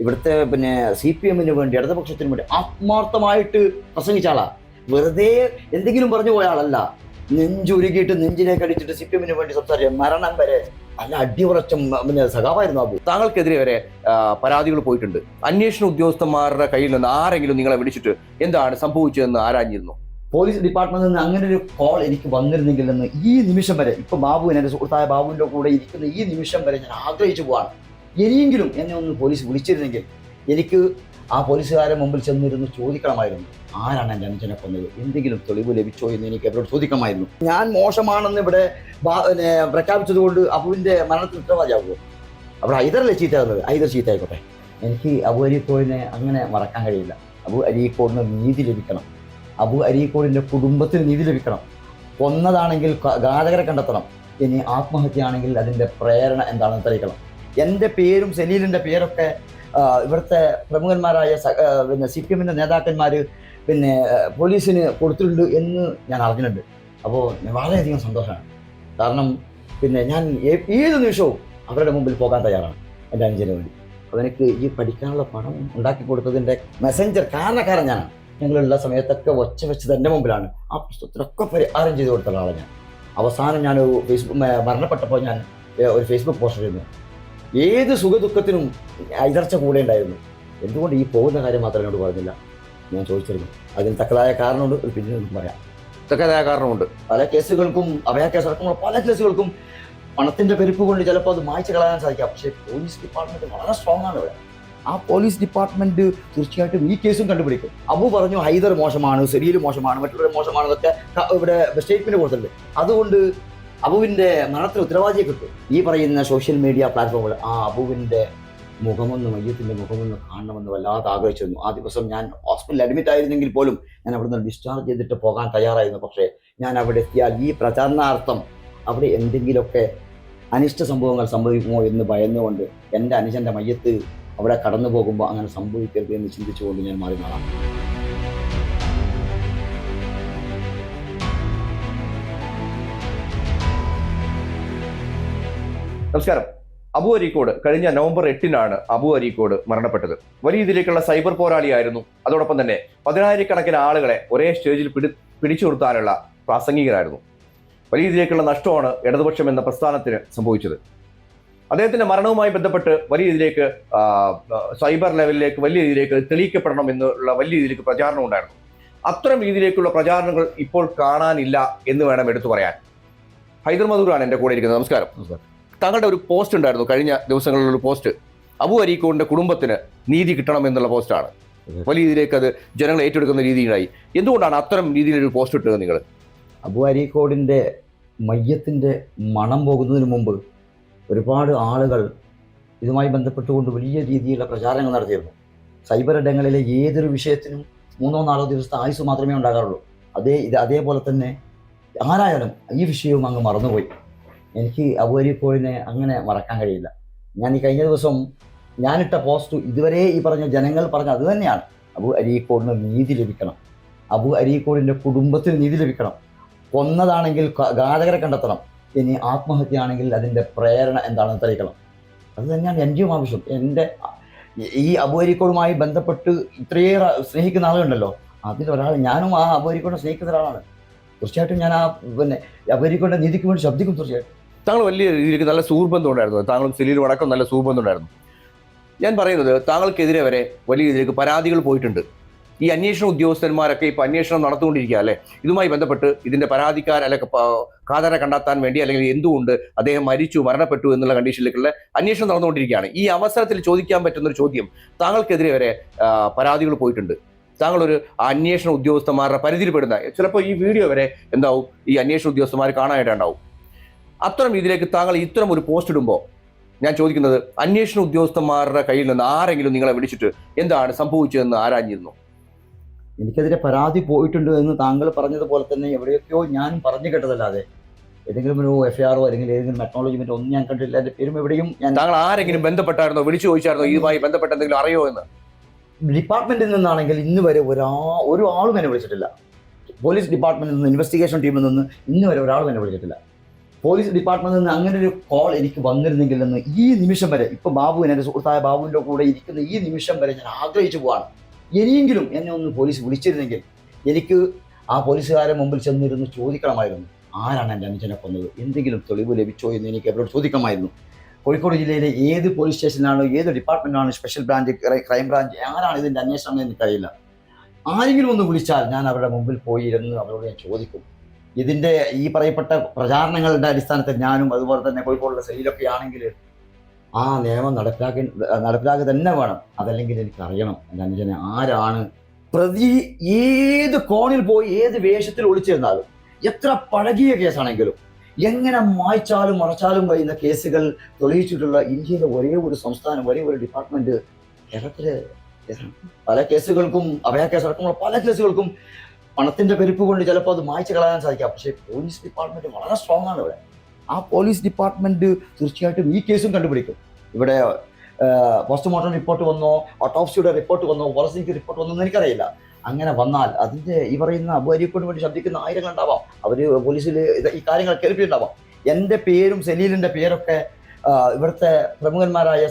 ഇവിടുത്തെ CPM-ന് വേണ്ടി ഇടതുപക്ഷത്തിന് വേണ്ടി ആത്മാർത്ഥമായിട്ട് പ്രസംഗിച്ച ആളാ. വെറുതെ എന്തെങ്കിലും പറഞ്ഞു പോയ ആളല്ല. നെഞ്ചുരുകിയിട്ട് നെഞ്ചിലേക്ക് അടിച്ചിട്ട് CPM-ന് വേണ്ടി സംസാരിച്ച മരണം വരെ നല്ല അടിയുറച്ച സഖാവായിരുന്നു അബു. താങ്കൾക്കെതിരെ വരെ പരാതികൾ പോയിട്ടുണ്ട്. അന്വേഷണ ഉദ്യോഗസ്ഥന്മാരുടെ കയ്യിൽ നിന്ന് ആരെങ്കിലും നിങ്ങളെ വിളിച്ചിട്ട് എന്താണ് സംഭവിച്ചതെന്ന് ആരാഞ്ഞിരുന്നു? പോലീസ് ഡിപ്പാർട്ട്മെന്റിൽ നിന്ന് അങ്ങനെ ഒരു കോൾ എനിക്ക് വന്നിരുന്നെങ്കിൽ എന്ന് ഈ നിമിഷം വരെ, ഇപ്പൊ ബാബുവിന്, എൻ്റെ സുഹൃത്തായ ബാബുവിൻ്റെ കൂടെ ഇരിക്കുന്ന ഈ നിമിഷം വരെ ഞാൻ ആഗ്രഹിച്ചു പോവാണ്. ഇനിയെങ്കിലും എന്നെ ഒന്ന് പോലീസ് വിളിച്ചിരുന്നെങ്കിൽ എനിക്ക് ആ പോലീസുകാരെ മുമ്പിൽ ചെന്നിരുന്ന് ചോദിക്കണമായിരുന്നു, ആരാണ് എൻ്റെ അനുജനെ കൊന്നത്, എന്തെങ്കിലും തെളിവ് ലഭിച്ചോ എന്ന് എനിക്ക് അവരോട് ചോദിക്കണമായിരുന്നു. ഞാൻ മോശമാണെന്ന് ഇവിടെ പ്രഖ്യാപിച്ചത് കൊണ്ട് അബുവിൻ്റെ മരണത്തിന് ഉത്തരവാദിയാകുമോ? അവിടെ ഹൈദറല്ലേ ചീത്തയാകുന്നത്? ഹൈദർ ചീത്തയായിക്കോട്ടെ. എനിക്ക് അബു അരീക്കോടിനെ അങ്ങനെ മറക്കാൻ കഴിയില്ല. അബു അരീക്കോടിന് നീതി ലഭിക്കണം. അബു അരീക്കോടിൻ്റെ കുടുംബത്തിന് നീതി ലഭിക്കണം. കൊന്നതാണെങ്കിൽ ഘാതകരെ കണ്ടെത്തണം. ഇനി ആത്മഹത്യയാണെങ്കിൽ അതിൻ്റെ പ്രേരണ എന്താണെന്ന് തെളിയിക്കണം. എൻ്റെ പേരും സലീലിൻ്റെ പേരൊക്കെ ഇവിടുത്തെ പ്രമുഖന്മാരായ CPM-ൻ്റെ നേതാക്കന്മാർ പോലീസിന് കൊടുത്തിട്ടുണ്ട് എന്ന് ഞാൻ അറിഞ്ഞിട്ടുണ്ട്. അപ്പോൾ വളരെയധികം സന്തോഷമാണ്. കാരണം ഞാൻ ഏത് നിമിഷവും അവരുടെ മുമ്പിൽ പോകാൻ തയ്യാറാണ് എൻ്റെ അനുജന് വേണ്ടി. അപ്പോൾ എനിക്ക് ഈ പഠിക്കാനുള്ള പണം ഉണ്ടാക്കി കൊടുത്തതിൻ്റെ മെസ്സഞ്ചർ കാരണക്കാരൻ ഞാനാണ്. ഞങ്ങളുള്ള സമയത്തൊക്കെ ഒച്ച വെച്ചത് എൻ്റെ മുമ്പിലാണ്. ആ പ്രശ്നത്തിനൊക്കെ പരിഹാരം ചെയ്ത് കൊടുത്ത ആളാണ് ഞാൻ. അവസാനം ഞാൻ മരണപ്പെട്ടപ്പോൾ ഞാൻ ഒരു ഫേസ്ബുക്ക് പോസ്റ്റ് ചെയ്യുന്നു, ഏത് സുഖദുഃഖത്തിനും ഇതർച്ച കൂടെ ഉണ്ടായിരുന്നു, എന്തുകൊണ്ട് ഈ പോകുന്ന കാര്യം മാത്രം എന്നോട് പറഞ്ഞില്ല ഞാൻ ചോദിച്ചിരുന്നു. അതിന് തക്കതായ കാരണമുണ്ട്, ഒരു പിന്നീട് നമുക്ക് പറയാം. തക്കതായ കാരണമുണ്ട്. പല കേസുകൾക്കും, അഭയ കേസ് അടക്കമുള്ള പല കേസുകൾക്കും പണത്തിൻ്റെ പെരുപ്പ് കൊണ്ട് ചിലപ്പോൾ അത് മായ്ച്ചു കളയാൻ സാധിക്കാം. പക്ഷേ പോലീസ് ഡിപ്പാർട്ട്മെൻറ്റ് വളരെ സ്ട്രോങ് ആണ് ഇവിടെ. ആ പോലീസ് ഡിപ്പാർട്ട്മെൻറ്റ് തീർച്ചയായിട്ടും ഈ കേസും കണ്ടുപിടിക്കും. അബു പറഞ്ഞു ഹൈദർ മോശമാണ്, സലീൽ മോശമാണ്, മറ്റുള്ളവർ മോശമാണെന്നൊക്കെ ഇവിടെ സ്റ്റേറ്റ്മെൻറ്റ് കൊടുത്തിട്ടുണ്ട്. അതുകൊണ്ട് അബുവിൻ്റെ മരണത്തിന് ഉത്തരവാദിയെ കിട്ടും. ഈ പറയുന്ന സോഷ്യൽ മീഡിയ പ്ലാറ്റ്ഫോമുകൾ ആ അബുവിൻ്റെ മുഖമൊന്ന്, മയ്യത്തിൻ്റെ മുഖമൊന്ന് കാണണമെന്ന് വല്ലാതെ ആഗ്രഹിച്ചിരുന്നു. ആ ദിവസം ഞാൻ ഹോസ്പിറ്റലിൽ അഡ്മിറ്റ് ആയിരുന്നെങ്കിൽ പോലും ഞാൻ അവിടെ നിന്ന് ഡിസ്ചാർജ് ചെയ്തിട്ട് പോകാൻ തയ്യാറായിരുന്നു. പക്ഷേ ഞാൻ അവിടെ എത്തിയാൽ ഈ പ്രചാരണാർത്ഥം അവിടെ എന്തെങ്കിലുമൊക്കെ അനിഷ്ട സംഭവങ്ങൾ സംഭവിക്കുമോ എന്ന് ഭയന്നുകൊണ്ട് എൻ്റെ അനുജൻ്റെ മയ്യത്ത് അവിടെ കടന്നു പോകുമ്പോൾ അങ്ങനെ സംഭവിക്കരുത് എന്ന് ചിന്തിച്ചുകൊണ്ട് ഞാൻ മാറി നാളാം. നമസ്കാരം. അബു അരീക്കോട് കഴിഞ്ഞ നവംബർ 8-നാണ് അബു അരീക്കോട് മരണപ്പെട്ടത്. വലിയ രീതിയിലേക്കുള്ള സൈബർ പോരാളിയായിരുന്നു. അതോടൊപ്പം തന്നെ 10,000-കണക്കിന് ആളുകളെ ഒരേ സ്റ്റേജിൽ പിടിച്ചു നിർത്താനുള്ള പ്രാസംഗികരായിരുന്നു. വലിയ രീതിയിലേക്കുള്ള നഷ്ടമാണ് ഇടതുപക്ഷം എന്ന പ്രസ്ഥാനത്തിന് സംഭവിച്ചത്. അദ്ദേഹത്തിന്റെ മരണവുമായി ബന്ധപ്പെട്ട് വലിയ രീതിയിലേക്ക് സൈബർ ലെവലിലേക്ക് വലിയ രീതിയിലേക്ക് തെളിയിക്കപ്പെടണം എന്നുള്ള വലിയ രീതിയിലേക്ക് പ്രചാരണം ഉണ്ടായിരുന്നു. അത്തരം രീതിയിലേക്കുള്ള പ്രചാരണങ്ങൾ ഇപ്പോൾ കാണാനില്ല എന്ന് വേണം എടുത്തു പറയാൻ. ഹൈദർ മധൂറാണ് എൻ്റെ കൂടെ ഇരിക്കുന്നത്. നമസ്കാരം. താങ്കളുടെ ഒരു പോസ്റ്റ് ഉണ്ടായിരുന്നു കഴിഞ്ഞ ദിവസങ്ങളിലൊരു പോസ്റ്റ്, അബു അരീക്കോടിന്റെ കുടുംബത്തിന് നീതി കിട്ടണം എന്നുള്ള പോസ്റ്റാണ്. വലിയ രീതിയിലേക്ക് അത് ജനങ്ങൾ ഏറ്റെടുക്കുന്ന രീതിയിലായി. എന്തുകൊണ്ടാണ് അത്തരം രീതിയിലൊരു പോസ്റ്റ് ഇട്ടത് നിങ്ങൾ? അബു അരീക്കോടിൻ്റെ മയ്യത്തിൻ്റെ മണം പോകുന്നതിന് മുമ്പ് ഒരുപാട് ആളുകൾ ഇതുമായി ബന്ധപ്പെട്ടുകൊണ്ട് വലിയ രീതിയിലുള്ള പ്രചാരണങ്ങൾ നടത്തിയിരുന്നു. സൈബർ ഇടങ്ങളിലെ ഏതൊരു വിഷയത്തിനും 3-4 ദിവസത്തെ ആയുസ് മാത്രമേ ഉണ്ടാകാറുള്ളൂ. അതേപോലെ തന്നെ ആരായാലും ഈ വിഷയവും അങ്ങ് മറന്നുപോയി. എനിക്ക് അബു അരീക്കോടിനെ അങ്ങനെ മറക്കാൻ കഴിയില്ല. ഞാൻ ഈ കഴിഞ്ഞ ദിവസം ഞാനിട്ട പോസ്റ്റ് ഇതുവരെ ഈ പറഞ്ഞ ജനങ്ങൾ പറഞ്ഞ അത് തന്നെയാണ്. അബു അരീക്കോടിന് നീതി ലഭിക്കണം. അബു അരീക്കോടിൻ്റെ കുടുംബത്തിന് നീതി ലഭിക്കണം. കൊന്നതാണെങ്കിൽ ഘാതകരെ കണ്ടെത്തണം. ഇനി ആത്മഹത്യയാണെങ്കിൽ അതിൻ്റെ പ്രേരണ എന്താണെന്ന് തെളിയിക്കണം. അത് തന്നെയാണ് എൻ്റെയും ആവശ്യം. എൻ്റെ ഈ അബു അരീക്കോടുമായി ബന്ധപ്പെട്ട് ഇത്രയേറെ സ്നേഹിക്കുന്ന ആളുകളുണ്ടല്ലോ, അതിലൊരാൾ ഞാനും ആ അബു അരീക്കോടിനെ സ്നേഹിക്കുന്ന ഒരാളാണ്. തീർച്ചയായിട്ടും ഞാൻ അബു അരീക്കോടിൻ്റെ നീതിക്ക് വേണ്ടി ശബ്ദിക്കും. തീർച്ചയായിട്ടും താങ്കൾ വലിയ രീതിയിലേക്ക് നല്ല സുഹൃബന്ധം ഉണ്ടായിരുന്നു. താങ്കളും സലീലും അടക്കം നല്ല സുഹൃബന്ധം ഉണ്ടായിരുന്നു. ഞാൻ പറയുന്നത് താങ്കൾക്കെതിരെ വരെ വലിയ രീതിയിലേക്ക് പരാതികൾ പോയിട്ടുണ്ട്. ഈ അന്വേഷണ ഉദ്യോഗസ്ഥന്മാരൊക്കെ ഇപ്പോൾ അന്വേഷണം നടത്തുകൊണ്ടിരിക്കുക അല്ലേ? ഇതുമായി ബന്ധപ്പെട്ട് ഇതിൻ്റെ പരാതിക്കാർ അല്ലെങ്കിൽ ഘാതകരെ കണ്ടെത്താൻ വേണ്ടി അല്ലെങ്കിൽ എന്തുകൊണ്ട് അദ്ദേഹം മരണപ്പെട്ടു എന്നുള്ള കണ്ടീഷനിലേക്കുള്ള അന്വേഷണം നടന്നുകൊണ്ടിരിക്കുകയാണ്. ഈ അവസരത്തിൽ ചോദിക്കാൻ പറ്റുന്നൊരു ചോദ്യം, താങ്കൾക്കെതിരെ വരെ പരാതികൾ പോയിട്ടുണ്ട്. താങ്കളൊരു അന്വേഷണ ഉദ്യോഗസ്ഥന്മാരുടെ പരിധിയിൽപ്പെടുന്ന ചിലപ്പോൾ ഈ വീഡിയോ വരെ എന്താവും ഈ അന്വേഷണ ഉദ്യോഗസ്ഥന്മാർ കാണാനായിട്ടുണ്ടാവും. അത്തരം രീതിയിലേക്ക് താങ്കൾ ഇത്തരം ഒരു പോസ്റ്റ് ഇടുമ്പോൾ ഞാൻ ചോദിക്കുന്നത്, അന്വേഷണ ഉദ്യോഗസ്ഥന്മാരുടെ കയ്യിൽ നിന്ന് ആരെങ്കിലും നിങ്ങളെ വിളിച്ചിട്ട് എന്താണ് സംഭവിച്ചതെന്ന് ആരാഞ്ഞിരുന്നു? എനിക്കെതിരെ പരാതി പോയിട്ടുണ്ട് എന്ന് താങ്കൾ പറഞ്ഞതുപോലെ തന്നെ എവിടെയൊക്കെയോ ഞാൻ പറഞ്ഞു കേട്ടതല്ലാതെ ഏതെങ്കിലും ഒരു FIR അല്ലെങ്കിൽ ഏതെങ്കിലും അക്നോളജ്മെന്റ് ഒന്നും ഞാൻ കണ്ടിട്ടില്ല. എൻ്റെ പേരും എവിടെയും താങ്കൾ ആരെങ്കിലും ബന്ധപ്പെട്ടായിരുന്നോ, വിളിച്ചു ചോദിച്ചായിരുന്നോ ഇതുമായി ബന്ധപ്പെട്ട് എന്തെങ്കിലും അറിയോ എന്ന്? ഡിപ്പാർട്ട്മെന്റിൽ നിന്നാണെങ്കിൽ ഇന്ന് വരെ ഒരു ആളും എന്നെ വിളിച്ചിട്ടില്ല. പോലീസ് ഡിപ്പാർട്ട്മെന്റിൽ നിന്ന്, ഇൻവെസ്റ്റിഗേഷൻ ടീമിൽ നിന്ന് ഇന്ന് വരെ ഒരാളും എന്നെ വിളിച്ചിട്ടില്ല. പോലീസ് ഡിപ്പാർട്ട്മെന്റിൽ നിന്ന് അങ്ങനെ ഒരു കോൾ എനിക്ക് വന്നിരുന്നെങ്കിലെന്ന് ഈ നിമിഷം വരെ ഇപ്പൊ ബാബു എൻ്റെ സുഹൃത്തായ ബാബുവിൻ്റെ കൂടെ ഇരിക്കുന്ന ഈ നിമിഷം വരെ ഞാൻ ആഗ്രഹിച്ചു പോവാണ്. ഇനിയെങ്കിലും എന്നെ ഒന്ന് പോലീസ് വിളിച്ചിരുന്നെങ്കിൽ എനിക്ക് ആ പോലീസുകാരെ മുമ്പിൽ ചെന്നിരുന്ന് ചോദിക്കണമായിരുന്നു, ആരാണ് എൻ്റെ അനുജനെ കൊന്നത്, എന്തെങ്കിലും തെളിവ് ലഭിച്ചോ എന്ന് എനിക്ക് അവരോട് ചോദിക്കണമായിരുന്നു. കോഴിക്കോട് ജില്ലയിലെ ഏത് പോലീസ് സ്റ്റേഷനാണോ, ഏത് ഡിപ്പാർട്ട്മെന്റാണ്, സ്പെഷ്യൽ ബ്രാഞ്ച്, ക്രൈം ബ്രാഞ്ച്, ആരാണ് ഇതിൻ്റെ അന്വേഷണം എന്ന് എനിക്കറിയില്ല. ആരെങ്കിലും ഒന്ന് വിളിച്ചാൽ ഞാൻ അവരുടെ മുമ്പിൽ പോയിരുന്ന് അവരോട് ഞാൻ ചോദിക്കും. ഇതിൻ്റെ ഈ പറയപ്പെട്ട പ്രചാരണങ്ങളുടെ അടിസ്ഥാനത്തിൽ ഞാനും അതുപോലെ തന്നെ കോഴിക്കോടുള്ള സെയിലൊക്കെ ആണെങ്കിൽ ആ നിയമം നടപ്പിലാക്കുക തന്നെ വേണം. അതല്ലെങ്കിൽ എനിക്ക് അറിയണം എൻ്റെ അനുജനെ ആരാണ് പ്രതി. ഏത് കോണിൽ പോയി ഏത് വേഷത്തിൽ ഒളിച്ചിരുന്നാലും, എത്ര പഴകിയ കേസാണെങ്കിലും, എങ്ങനെ മായ്ച്ചാലും മറച്ചാലും കഴിയുന്ന കേസുകൾ തെളിയിച്ചിട്ടുള്ള ഇന്ത്യയിലെ ഒരേ ഒരു സംസ്ഥാനം, ഒരേ ഒരു ഡിപ്പാർട്ട്മെന്റ് കേരളത്തിലെ പല കേസുകൾക്കും, അഭയ കേസടക്കമുള്ള പല കേസുകൾക്കും പണത്തിന്റെ പെരുപ്പ് കൊണ്ട് ചിലപ്പോൾ അത് മായ്ച്ചു കളയാൻ സാധിക്കാം. പക്ഷേ പോലീസ് ഡിപ്പാർട്ട്മെന്റ് വളരെ സ്ട്രോങ് ആണ് ഇവിടെ. ആ പോലീസ് ഡിപ്പാർട്ട്മെന്റ് തീർച്ചയായിട്ടും ഈ കേസും കണ്ടുപിടിക്കും. ഇവിടെ പോസ്റ്റ്മോർട്ടം റിപ്പോർട്ട് വന്നോ, ഓട്ടോപ്സിയുടെ റിപ്പോർട്ട് വന്നോ, ഫോറൻസിക് റിപ്പോർട്ട് വന്നോ എന്ന് എനിക്കറിയില്ല. അങ്ങനെ വന്നാൽ അതിന്റെ ഈ പറയുന്ന അബു അരീക്കോടിന് വേണ്ടി ശബ്ദിക്കുന്ന ആയിരങ്ങളുണ്ടാവാം. അവര് പോലീസിൽ ഈ കാര്യങ്ങൾ കേൾപ്പിയിട്ടുണ്ടാവാം. എൻ്റെ പേരും സലീലിന്റെ പേരൊക്കെ ഇവിടുത്തെ പ്രമുഖന്മാരായ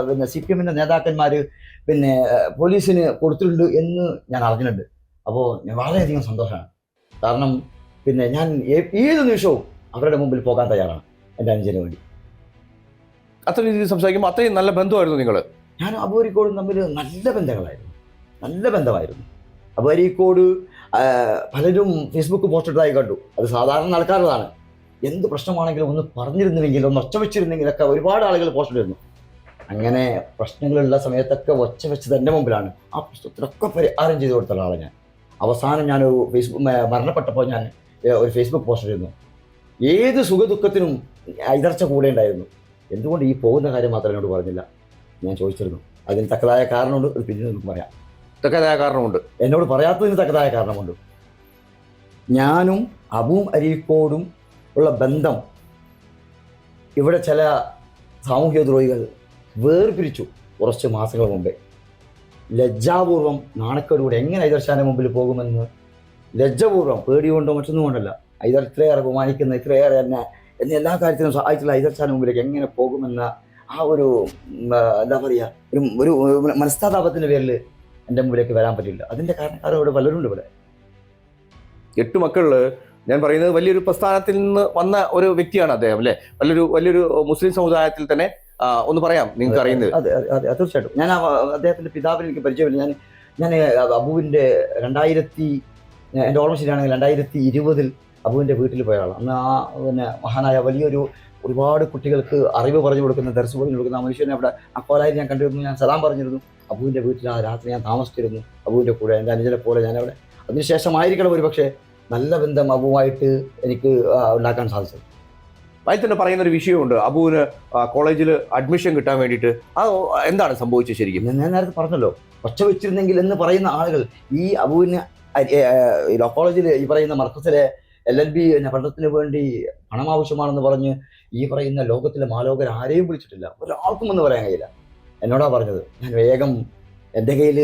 പിന്നെ CPM നേതാക്കന്മാർ പിന്നെ പോലീസിന് കൊടുത്തിട്ടുണ്ട് എന്ന് ഞാൻ അറിഞ്ഞിട്ടുണ്ട്. അപ്പോൾ ഞാൻ വളരെയധികം സന്തോഷമാണ്. കാരണം പിന്നെ ഞാൻ ഏത് നിമിഷവും അവരുടെ മുമ്പിൽ പോകാൻ തയ്യാറാണ് എൻ്റെ അനുജന് വേണ്ടി. അത്ര രീതിയിൽ സംസാരിക്കുമ്പോൾ അത്രയും നല്ല ബന്ധമായിരുന്നു നിങ്ങൾ? ഞാൻ അബു അരീക്കോടും തമ്മിൽ നല്ല ബന്ധമായിരുന്നു. അബു അരീക്കോട് പലരും ഫേസ്ബുക്ക് പോസ്റ്റ് ഇട്ടതായി കണ്ടു. അത് സാധാരണ നടക്കാറുള്ളതാണ്. എന്ത് പ്രശ്നമാണെങ്കിലും ഒന്ന് പറഞ്ഞിരുന്നെങ്കിൽ, ഒന്ന് ഒച്ച വെച്ചിരുന്നെങ്കിലൊക്കെ ഒരുപാട് ആളുകൾ പോസ്റ്റ് ഇടുന്നു. അങ്ങനെ പ്രശ്നങ്ങളുള്ള സമയത്തൊക്കെ ഒച്ച വെച്ചത് എൻ്റെ മുമ്പിലാണ്. ആ പ്രശ്നത്തിനൊക്കെ പരിഹാരം ചെയ്തു കൊടുത്ത ആളാണ് ഞാൻ. അവസാനം ഞാൻ മരണപ്പെട്ടപ്പോൾ ഞാൻ ഒരു ഫേസ്ബുക്ക് പോസ്റ്റ് ഇടുന്നു. ഏത് സുഖദുഃഖത്തിനും ഇതർച്ച കൂടെ ഉണ്ടായിരുന്നു. എന്തുകൊണ്ട് ഈ പോകുന്ന കാര്യം മാത്രം എന്നോട് പറഞ്ഞില്ല? ഞാൻ ചോദിച്ചിരുന്നു. അതിന് തക്കതായ കാരണമുണ്ട്. അത് പിന്നീട് നമുക്ക് പറയാം. തക്കതായ കാരണമുണ്ട്. എന്നോട് പറയാത്തതിന് തക്കതായ കാരണമുണ്ട്. ഞാനും അബുവും അരീക്കോടും ഉള്ള ബന്ധം ഇവിടെ ചില സാമൂഹ്യ ദ്രോഹികൾ വേർപിരിച്ചു കുറച്ച് മാസങ്ങൾ മുമ്പേ. ലജ്ജാപൂർവം നാണക്കേടുകൂടെ എങ്ങനെ ഐദർശാന്റെ മുമ്പിൽ പോകുമെന്ന് ലജ്ജപൂർവ്വം, പേടികൊണ്ടോ മറ്റൊന്നും കൊണ്ടല്ല, ഐദർ ഇത്രയേറെ ബഹുമാനിക്കുന്ന, ഇത്രയേറെ എന്നെ എല്ലാ കാര്യത്തിലും സഹായിച്ചുള്ള ഐദർശാന്റെ മുമ്പിലേക്ക് എങ്ങനെ പോകുമെന്ന ആ ഒരു എന്താ പറയുക, ഒരു മനസ്താതാപത്തിന്റെ പേരിൽ എൻ്റെ മുമ്പിലേക്ക് വരാൻ പറ്റില്ല. അതിൻ്റെ കാരണക്കാർ ഇവിടെ പലരുണ്ട്. ഇവിടെ 8 മക്കളില് ഞാൻ പറയുന്നത് വലിയൊരു പ്രസ്ഥാനത്തിൽ നിന്ന് വന്ന ഒരു വ്യക്തിയാണ് അദ്ദേഹം, അല്ലേ? വലിയൊരു മുസ്ലിം സമുദായത്തിൽ തന്നെ ഒന്ന് പറയാം നിങ്ങൾക്ക് അറിയുന്നത്. അതെ അതെ തീർച്ചയായിട്ടും. ഞാൻ അദ്ദേഹത്തിന്റെ പിതാവിനെ എനിക്ക് പരിചയമില്ല. ഞാൻ അബുവിൻ്റെ എൻ്റെ ഓർമ്മ ശരിയാണെങ്കിൽ 2020 അബുവിൻ്റെ വീട്ടിൽ പോയ ആളാണ്. അന്ന് ആ പിന്നെ മഹാനായ ഒരുപാട് കുട്ടികൾക്ക് അറിവ് പറഞ്ഞു കൊടുക്കുന്ന, ദർസ് പറഞ്ഞു കൊടുക്കുന്ന ആ മനുഷ്യനെ അവിടെ അക്കോലായി ഞാൻ കണ്ടിരുന്നു. ഞാൻ സലാം പറഞ്ഞിരുന്നു. അബുവിൻ്റെ വീട്ടിൽ ആ രാത്രി ഞാൻ താമസിച്ചിരുന്നു അബുവിൻ്റെ കൂടെ, എൻ്റെ അനുജനെ പോലെ ഞാനവിടെ. അതിനുശേഷമായിരിക്കണം ഒരു പക്ഷേ നല്ല ബന്ധം അബുവായിട്ട് എനിക്ക് ഉണ്ടാക്കാൻ സാധിച്ചത്. അതിൽ തന്നെ പറയുന്ന ഒരു വിഷയമുണ്ട്, അബുവിന് കോളേജിൽ അഡ്മിഷൻ കിട്ടാൻ വേണ്ടിയിട്ട്. അത് എന്താണ് സംഭവിച്ചത് ശരിക്കും? ഞാൻ നേരത്തെ പറഞ്ഞല്ലോ, ഒച്ച വെച്ചിരുന്നെങ്കിൽ എന്ന് പറയുന്ന ആളുകൾ ഈ അബുവിന് ലോ കോളേജിൽ ഈ പറയുന്ന മർക്കസിലെ LLB പഠനത്തിന് വേണ്ടി പണം ആവശ്യമാണെന്ന് പറഞ്ഞ് ഈ പറയുന്ന ലോകത്തിലെ മാലോകർ ആരെയും വിളിച്ചിട്ടില്ല. ഒരാൾക്കും എന്ന് പറയാൻ കഴിയില്ല. എന്നോടാ പറഞ്ഞത്. ഞാൻ വേഗം എൻ്റെ കയ്യിൽ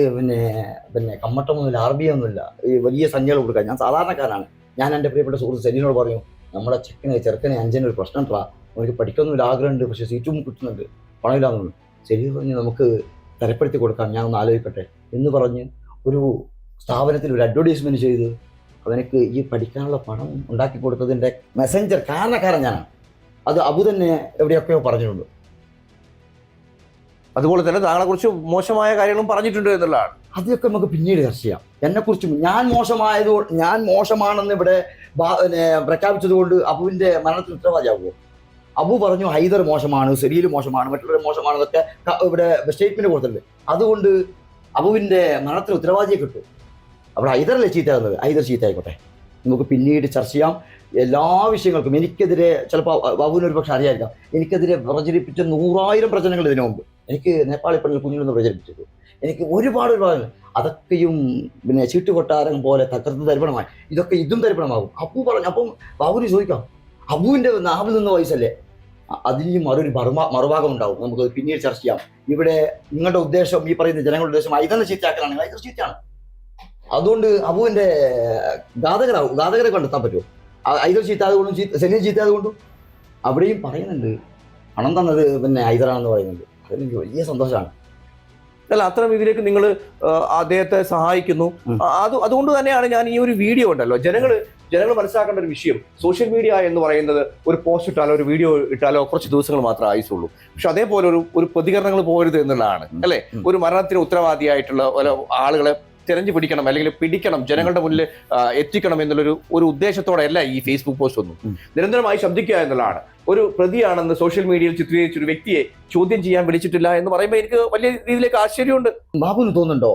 പിന്നെ കമ്മട്ടമൊന്നുമില്ല, RBI ഒന്നുമില്ല, ഈ വലിയ സംഖ്യകൾ കൊടുക്കാൻ. ഞാൻ സാധാരണക്കാരാണ്. ഞാൻ എൻ്റെ പ്രിയപ്പെട്ട സുഹൃത്ത് സെലിനോട് പറഞ്ഞു, നമ്മുടെ ചെറുക്കനെ അഞ്ചന് ഒരു പ്രശ്നം ഇട്ടാ, അവർക്ക് പഠിക്കൊന്നുമില്ല, ആഗ്രഹമുണ്ട്, പക്ഷേ സീറ്റും കിട്ടുന്നുണ്ട്, പണമില്ലാന്നു. സെലീൻ പറഞ്ഞ് നമുക്ക് തരപ്പെടുത്തി കൊടുക്കാം, ഞാൻ ഒന്ന് ആലോചിക്കട്ടെ എന്ന് പറഞ്ഞ് ഒരു സ്ഥാപനത്തിൽ ഒരു അഡ്വർടൈസ്മെന്റ് ചെയ്ത് അവനക്ക് ഈ പഠിക്കാനുള്ള പണം ഉണ്ടാക്കി കൊടുത്തതിൻ്റെ മെസ്സഞ്ചർ കാരണക്കാരൻ ഞാനാണ്. അത് അബു തന്നെ എവിടെയൊക്കെയോ പറഞ്ഞിട്ടുണ്ട്. അതുപോലെ തന്നെ താങ്കളെക്കുറിച്ച് മോശമായ കാര്യങ്ങളും പറഞ്ഞിട്ടുണ്ട് എന്നുള്ളതാണ്. അതൊക്കെ നമുക്ക് പിന്നീട് ചർച്ച ചെയ്യാം. എന്നെക്കുറിച്ചും ഞാൻ മോശമാണെന്ന് ഇവിടെ പ്രഖ്യാപിച്ചത് കൊണ്ട് അബുവിൻ്റെ മരണത്തിന് ഉത്തരവാദിയാകുമോ? അബു പറഞ്ഞു ഹൈദർ മോശമാണ്, സലീൽ മോശമാണ്, മറ്റുള്ളവർ മോശമാണെന്നൊക്കെ ഇവിടെ സ്റ്റേറ്റ്മെന്റ് കൊടുത്തിട്ടുണ്ട്. അതുകൊണ്ട് അബുവിൻ്റെ മരണത്തിന് ഉത്തരവാദിയെ കിട്ടും. അവിടെ ഹൈദറല്ലേ ചീത്തയാകുന്നത്? ഹൈദർ ചീത്തയായിക്കോട്ടെ, നമുക്ക് പിന്നീട് ചർച്ച ചെയ്യാം. എല്ലാ വിഷയങ്ങൾക്കും എനിക്കെതിരെ ചിലപ്പോൾ ബാബുവിന് ഒരു പക്ഷെ അറിയായിരിക്കാം, എനിക്കെതിരെ പ്രചരിപ്പിച്ച 100,000 പ്രചരണങ്ങൾ ഇതിനു മുമ്പ് എനിക്ക് നേപ്പാളി പെണ്ണിൽ കുഞ്ഞിലൊന്ന് പ്രചരിപ്പിച്ചത്, എനിക്ക് ഒരുപാട് അതൊക്കെയും ചീട്ടുകൊട്ടാരം പോലെ തകർത്ത് തരിപ്പണമായി. ഇതും തരിപ്പണമാകും. അപ്പു പറഞ്ഞു. അപ്പം ബാബുവിന് ചോദിക്കാം, അബുവിൻ്റെ നാവിൽ നിന്ന് വയസ്സല്ലേ? അതിനും മറുഭാഗം ഉണ്ടാവും. നമുക്ക് പിന്നീട് ചർച്ച ചെയ്യാം. ഇവിടെ നിങ്ങളുടെ ഉദ്ദേശം, ഈ പറയുന്ന ജനങ്ങളുടെ ഉദ്ദേശം ഐദറിനെ ചീത്തയാക്കലാണെങ്കിൽ ഐദർ ചീത്തയാണ്. അതുകൊണ്ട് അബുവിൻ്റെ ഘാതകരെ കണ്ടെത്താൻ പറ്റുമോ? ഐദർ ചീത്തയായതുകൊണ്ടും സലീൽ ചീത്തയായതുകൊണ്ടും അവിടെയും പറയുന്നുണ്ട് പണം തന്നത് പിന്നെ ഹൈദരാണെന്ന് പറയുന്നുണ്ട്. അതെനിക്ക് വലിയ സന്തോഷമാണ്. അല്ല, അത്തരം ഇതിലേക്ക് നിങ്ങൾ അദ്ദേഹത്തെ സഹായിക്കുന്നു. അതുകൊണ്ട് തന്നെയാണ് ഞാൻ ഈ ഒരു വീഡിയോ ഉണ്ടല്ലോ, ജനങ്ങൾ മനസ്സിലാക്കേണ്ട ഒരു വിഷയം, സോഷ്യൽ മീഡിയ എന്ന് പറയുന്നത് ഒരു പോസ്റ്റ് ഇട്ടാലോ ഒരു വീഡിയോ ഇട്ടാലോ കുറച്ച് ദിവസങ്ങൾ മാത്രമേ ആയുസുള്ളൂ. പക്ഷെ അതേപോലെ ഒരു പ്രതികരണങ്ങൾ പോകരുത് എന്നുള്ളതാണ് അല്ലെ. ഒരു മരണത്തിന് ഉത്തരവാദിയായിട്ടുള്ള ആളുകളെ തിരഞ്ഞു പിടിക്കണം, അല്ലെങ്കിൽ പിടിക്കണം, ജനങ്ങളുടെ മുന്നിൽ എത്തിക്കണം ഒരു ഉദ്ദേശത്തോടെയല്ല ഈ ഫേസ്ബുക്ക് പോസ്റ്റ് ഒന്നും. നിരന്തരമായി ശബ്ദിക്കുക എന്നുള്ളതാണ്. ഒരു പ്രതിയാണെന്ന് സോഷ്യൽ മീഡിയയിൽ ചിത്രീകരിച്ച ഒരു വ്യക്തിയെ ചോദ്യം ചെയ്യാൻ വിളിച്ചിട്ടില്ല എന്ന് പറയുമ്പോൾ എനിക്ക് വലിയ രീതിയിലേക്ക് ആശ്ചര്യമുണ്ട്. ബാബുവിന് തോന്നുന്നുണ്ടോ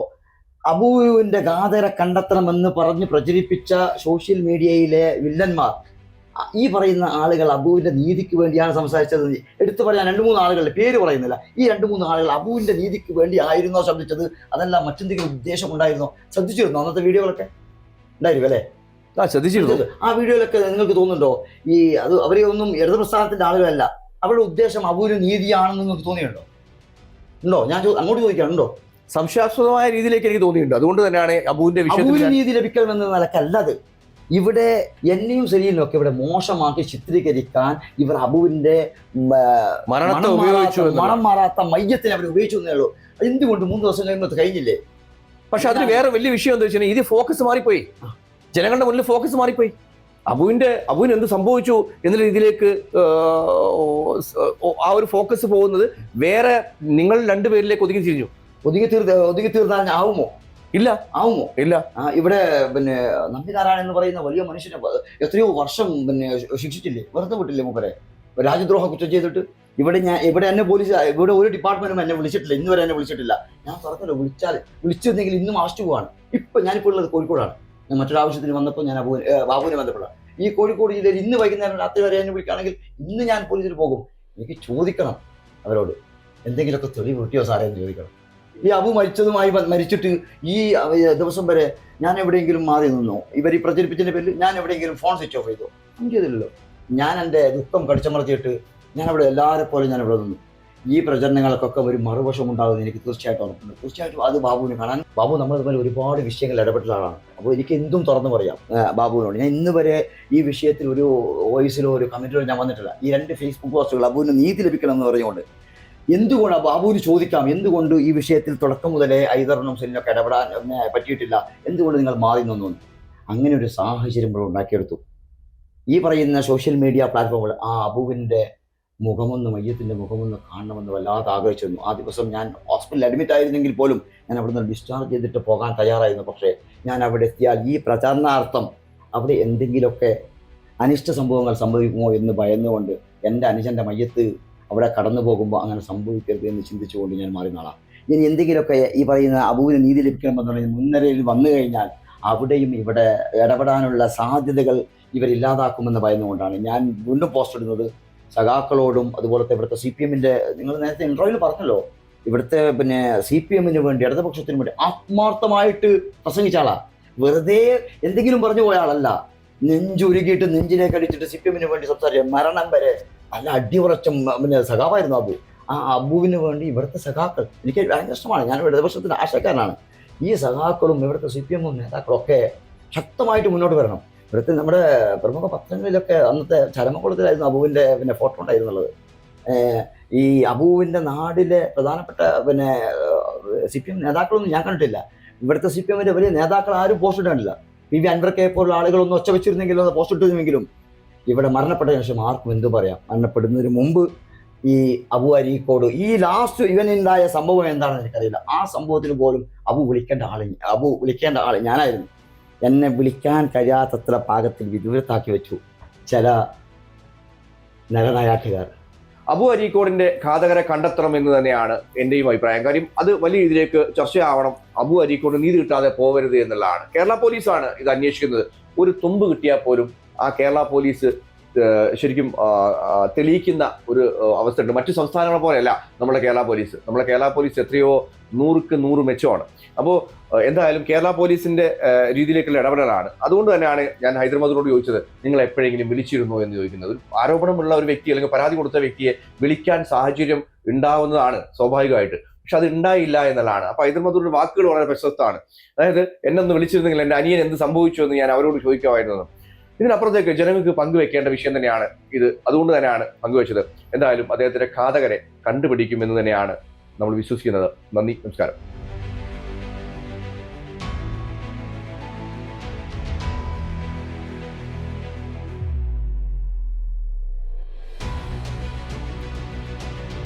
അബുവിന്റെ ഗാഥര കണ്ടെത്തണമെന്ന് പറഞ്ഞ് പ്രചരിപ്പിച്ച സോഷ്യൽ മീഡിയയിലെ വില്ലന്മാർ, ഈ പറയുന്ന ആളുകൾ അബുവിന്റെ നീതിക്ക് വേണ്ടിയാണ് സംസാരിച്ചത്? എടുത്തു പറയാൻ 2-3 ആളുകളുടെ പേര് പറയുന്നില്ല. ഈ 2-3 ആളുകൾ അബുവിന്റെ നീതിക്ക് വേണ്ടി ആയിരുന്നോ ശബ്ദിച്ചത്, അതല്ല മറ്റെന്തെങ്കിലും ഉദ്ദേശം ഉണ്ടായിരുന്നോ? ശ്രദ്ധിച്ചിരുന്നോ അന്നത്തെ വീഡിയോകളൊക്കെ? ഉണ്ടായിരിക്കും അല്ലേ? ശ്രദ്ധിച്ചിരുന്നു. ആ വീഡിയോയിലൊക്കെ നിങ്ങൾക്ക് തോന്നുന്നുണ്ടോ അവരെ ഒന്നും ഇടതു പ്രസ്ഥാനത്തിന്റെ ആളുകളല്ല, അവരുടെ ഉദ്ദേശം അബുവിന് നീതിയാണെന്ന് നിങ്ങൾക്ക് തോന്നിയിട്ടുണ്ടോ? ഉണ്ടോ? ഞാൻ അങ്ങോട്ട് ചോദിക്കാനുണ്ടോ? സംശയാസ്പദമായ രീതിയിലേക്ക് എനിക്ക് തോന്നിയിട്ടുണ്ട്. അതുകൊണ്ട് തന്നെയാണ് അബുവിന്റെ നീതി ലഭിക്കണമെന്ന നിലക്കല്ലത്. ഇവിടെ എന്നെയും സലീലിനും ഒക്കെ ഇവിടെ മോശമാക്കി ചിത്രീകരിക്കാൻ ഇവർ അബുവിന്റെ മണം മാറാത്ത മയ്യത്തിനെ അവർ ഉപയോഗിച്ചു എന്നേ ഉള്ളൂ. എന്തുകൊണ്ട് 3 ദിവസം കഴിയുമ്പോൾ കഴിഞ്ഞില്ലേ? പക്ഷെ അതിന് വേറെ വലിയ വിഷയം എന്താ വെച്ചാൽ ഇത് ഫോക്കസ് മാറിപ്പോയി, ജനങ്ങളുടെ മുന്നിൽ ഫോക്കസ് മാറിപ്പോയി. അബുവിന് എന്ത് സംഭവിച്ചു എന്ന രീതിയിലേക്ക് ആ ഒരു ഫോക്കസ് പോകുന്നത് വേറെ നിങ്ങൾ 2 പേരിലേക്ക് ഒതുങ്ങി തീർന്നാൽ ആവുമോ? ഇല്ല. ഇവിടെ പിന്നെ നമ്പിനാരായണൻ എന്ന് പറയുന്ന വലിയ മനുഷ്യനെ എത്രയോ വർഷം പിന്നെ ശിക്ഷിച്ചില്ലേ, വെറുതെ വിട്ടില്ലേ മൂപ്പരെ രാജ്യദ്രോഹ കുറ്റം ചെയ്തിട്ട്? ഇവിടെ എന്നെ പോലീസ് ഇവിടെ ഒരു ഡിപ്പാർട്ട്മെന്റും എന്നെ വിളിച്ചിട്ടില്ല, ഇന്നുവരെ എന്നെ വിളിച്ചിട്ടില്ല. ഞാൻ പറഞ്ഞല്ലോ, വിളിച്ചിരുന്നെങ്കിൽ ഇന്നും ആസ്റ്റ് പോവാണ്. ഞാനിപ്പോൾ ഉള്ളത് കോഴിക്കോടാണ്. ഞാൻ മറ്റൊരാവശ്യത്തിന് വന്നപ്പോൾ ഞാൻ ബാബുവിനെ ബന്ധപ്പെടാം. ഈ കോഴിക്കോട് ജില്ലയിൽ ഇന്ന് വൈകുന്നേരം രാത്രി വരെ എന്നെ വിളിക്കുകയാണെങ്കിൽ ഇന്ന് ഞാൻ പോലീസിൽ പോകും. എനിക്ക് ചോദിക്കണം അവരോട്, എന്തെങ്കിലുമൊക്കെ തെളിവ് കിട്ടിയോ സാറേ എന്ന് ചോദിക്കണം. ഈ അബു മരിച്ചിട്ട് ഈ ദിവസം വരെ ഞാൻ എവിടെയെങ്കിലും മാറി നിന്നോ? ഇവർ ഈ പ്രചരിപ്പിച്ചതിന്റെ പേരിൽ ഞാൻ എവിടെയെങ്കിലും ഫോൺ സ്വിച്ച് ഓഫ് ചെയ്തോ? ചെയ്തില്ലല്ലോ. ഞാൻ എൻ്റെ ദുഃഖം കടിച്ചമർത്തിയിട്ട് ഞാൻ അവിടെ എല്ലാവരെ പോലെ ഞാൻ ഇവിടെ നിന്നു. ഈ പ്രചരണങ്ങൾക്കൊക്കെ ഒരു മറുവശം ഉണ്ടാകുമെന്ന് എനിക്ക് തീർച്ചയായിട്ടും ഉറപ്പുണ്ട്. തീർച്ചയായിട്ടും അത് ബാബുവിനെ കാണാൻ, ബാബു നമ്മൾ തമ്മിൽ ഒരുപാട് വിഷയങ്ങൾ ഇടപെട്ട ആളാണ്. അപ്പോൾ എനിക്ക് എന്തും തുറന്നു പറയാം ബാബുവിനോട്. ഞാൻ ഇന്ന് വരെ ഈ വിഷയത്തിൽ ഒരു വോയിസിലോ ഒരു കമന്റിലോ ഞാൻ വന്നിട്ടില്ല. ഈ 2 ഫേസ്ബുക്ക് പോസ്റ്റുകൾ അബുവിന് നീതി ലഭിക്കണം എന്ന് പറഞ്ഞുകൊണ്ട് എന്തുകൊണ്ട് ബാബുവിന് ചോദിക്കാം, എന്തുകൊണ്ട് ഈ വിഷയത്തിൽ തുടക്കം മുതലേ ഐദറിനും സെല്ലിനൊക്കെ ഇടപെടാൻ പറ്റിയിട്ടില്ല, എന്തുകൊണ്ട് നിങ്ങൾ മാറി നിന്നു? അങ്ങനെ ഒരു സാഹചര്യം ഇവിടെ ഉണ്ടാക്കിയെടുത്തു. ഈ പറയുന്ന സോഷ്യൽ മീഡിയ പ്ലാറ്റ്ഫോമുകൾ ആ അബുവിൻ്റെ മയ്യത്തിൻ്റെ മുഖമൊന്ന് കാണണമെന്ന് വല്ലാതെ ആഗ്രഹിച്ചിരുന്നു. ആ ദിവസം ഞാൻ ഹോസ്പിറ്റലിൽ അഡ്മിറ്റ് ആയിരുന്നെങ്കിൽ പോലും ഞാൻ അവിടെ നിന്ന് ഡിസ്ചാർജ് ചെയ്തിട്ട് പോകാൻ തയ്യാറായിരുന്നു. പക്ഷേ ഞാൻ അവിടെ എത്തിയാൽ ഈ പ്രചാരണാർത്ഥം അവിടെ എന്തെങ്കിലുമൊക്കെ അനിഷ്ട സംഭവങ്ങൾ സംഭവിക്കുമോ എന്ന് ഭയന്നുകൊണ്ട് എൻ്റെ അനുജൻ്റെ മയ്യത്ത് അവിടെ കടന്നു പോകുമ്പോൾ അങ്ങനെ സംഭവിക്കരുത് എന്ന് ചിന്തിച്ചുകൊണ്ട് ഞാൻ മാറി നാളാം. ഇനി എന്തെങ്കിലുമൊക്കെ ഈ പറയുന്ന അബുവിന് നീതി ലഭിക്കണമെന്നുള്ള മുൻനിരയിൽ വന്നു കഴിഞ്ഞാൽ അവിടെയും ഇവിടെ ഇടപെടാനുള്ള സാധ്യതകൾ ഇവരില്ലാതാക്കുമെന്ന് ഭയന്നുകൊണ്ടാണ് ഞാൻ വീണ്ടും പോസ്റ്റ് ഇടുന്നത്. സഖാക്കളോടും അതുപോലത്തെ ഇവിടുത്തെ CPM-ന്റെ, നിങ്ങൾ നേരത്തെ ഇൻട്രോയിൽ പറഞ്ഞല്ലോ, ഇവിടുത്തെ പിന്നെ CPM-ന് വേണ്ടി, ഇടതുപക്ഷത്തിന് വേണ്ടി ആത്മാർത്ഥമായിട്ട് പ്രസംഗിച്ച ആളാ. വെറുതെ എന്തെങ്കിലും പറഞ്ഞു പോയ ആളല്ല. നെഞ്ചുരുകിയിട്ട് നെഞ്ചിലേക്ക് അടിച്ചിട്ട് CPM-ന് വേണ്ടി സംസാരിച്ച മരണം വരെ നല്ല അടിയുറച്ച പിന്നെ സഖാവായിരുന്നു അബു. ആ അബുവിന് വേണ്ടി ഇവിടുത്തെ സഖാക്കൾ എനിക്ക് ഭയങ്കര ഇഷ്ടമാണ്. ഞാൻ ഇടതുപക്ഷത്തിന് ആശയക്കാരനാണ്. ഈ സഖാക്കളും ഇവിടുത്തെ CPM നേതാക്കളൊക്കെ ശക്തമായിട്ട് മുന്നോട്ട് വരണം. ഇവിടുത്തെ നമ്മുടെ പ്രമുഖ പത്രങ്ങളിലൊക്കെ അന്നത്തെ ചരമക്കുളത്തിലായിരുന്നു അബുവിൻ്റെ പിന്നെ ഫോട്ടോ ഉണ്ടായിരുന്നുള്ളത്. ഈ അബുവിൻ്റെ നാടിലെ പ്രധാനപ്പെട്ട പിന്നെ CPM നേതാക്കളൊന്നും ഞാൻ കണ്ടിട്ടില്ല. ഇവിടുത്തെ CPM-ന്റെ വലിയ നേതാക്കൾ ആരും പോസ്റ്റ് ഇടാനില്ല. PV അൻവർ പോലുള്ള ആളുകളൊന്നും ഒച്ച വെച്ചിരുന്നെങ്കിലും ഒന്ന് പോസ്റ്റ് ഇട്ടിരുന്നെങ്കിലും ഇവിടെ മരണപ്പെട്ട ശേഷം ആർക്കും എന്തു പറയാം. മരണപ്പെടുന്നതിന് മുമ്പ് ഈ അബു അരീക്കോട് ഈ ലാസ്റ്റ് ഇവനുണ്ടായ സംഭവം എന്താണെന്ന് എനിക്കറിയില്ല. ആ സംഭവത്തിന് പോലും അബു വിളിക്കേണ്ട ആൾ ഞാനായിരുന്നു. എന്നെ വിളിക്കാൻ കഴിയാത്തത്ര പാകത്തിൽ വിദൂരത്താക്കി വെച്ചു ചില നരനായാട്ടുകാർ. അബു അരീക്കോടിന്റെ ഘാതകരെ കണ്ടെത്തണം എന്ന് തന്നെയാണ് എന്റെയും അഭിപ്രായം. കാര്യം അത് വലിയ രീതിയിലേക്ക് ചർച്ചയാവണം. അബു അരീക്കോട് നീതി കിട്ടാതെ പോകരുത് എന്നുള്ളതാണ്. കേരള പോലീസാണ് ഇത് അന്വേഷിക്കുന്നത്. ഒരു തുമ്പ് കിട്ടിയാൽ പോലും ആ കേരള പോലീസ് ശരിക്കും തെളിയിക്കുന്ന ഒരു അവസ്ഥയുണ്ട്. മറ്റു സംസ്ഥാനങ്ങളെ പോലെയല്ല നമ്മുടെ കേരള പോലീസ് എത്രയോ 100ക്ക് 100 മെച്ചമാണ്. അപ്പോൾ എന്തായാലും കേരള പോലീസിന്റെ രീതിയിലേക്കുള്ള ഇടപെടലാണ്. അതുകൊണ്ട് തന്നെയാണ് ഞാൻ ഹൈദരാബാദിനോട് ചോദിച്ചത്, നിങ്ങൾ എപ്പോഴെങ്കിലും വിളിച്ചിരുന്നോ എന്ന് ചോദിക്കുന്നത്. ആരോപണമുള്ള ഒരു വ്യക്തി അല്ലെങ്കിൽ പരാതി കൊടുത്ത വ്യക്തിയെ വിളിക്കാൻ സാഹചര്യം ഉണ്ടാവുന്നതാണ് സ്വാഭാവികമായിട്ട്. പക്ഷെ അത് ഉണ്ടായില്ല എന്നുള്ളതാണ്. അപ്പൊ ഹൈദരാബാദിന്റെ വാക്കുകൾ വളരെ പ്രശസ്തമാണ്. അതായത് എന്നെ ഒന്ന് വിളിച്ചിരുന്നെങ്കിൽ എൻ്റെ അനിയൻ എന്ത് സംഭവിച്ചു എന്ന് ഞാൻ അവരോട് ചോദിക്കുമായിരുന്നു. ഇതിനപ്പുറത്തേക്ക് ജനങ്ങൾക്ക് പങ്കുവെക്കേണ്ട വിഷയം തന്നെയാണ് ഇത്. അതുകൊണ്ട് തന്നെയാണ് പങ്കുവെച്ചത്. എന്തായാലും അദ്ദേഹത്തിന്റെ ഘാതകരെ കണ്ടുപിടിക്കുമെന്ന് തന്നെയാണ് നമ്മൾ വിശ്വസിക്കുന്നത്. നന്ദി, നമസ്കാരം.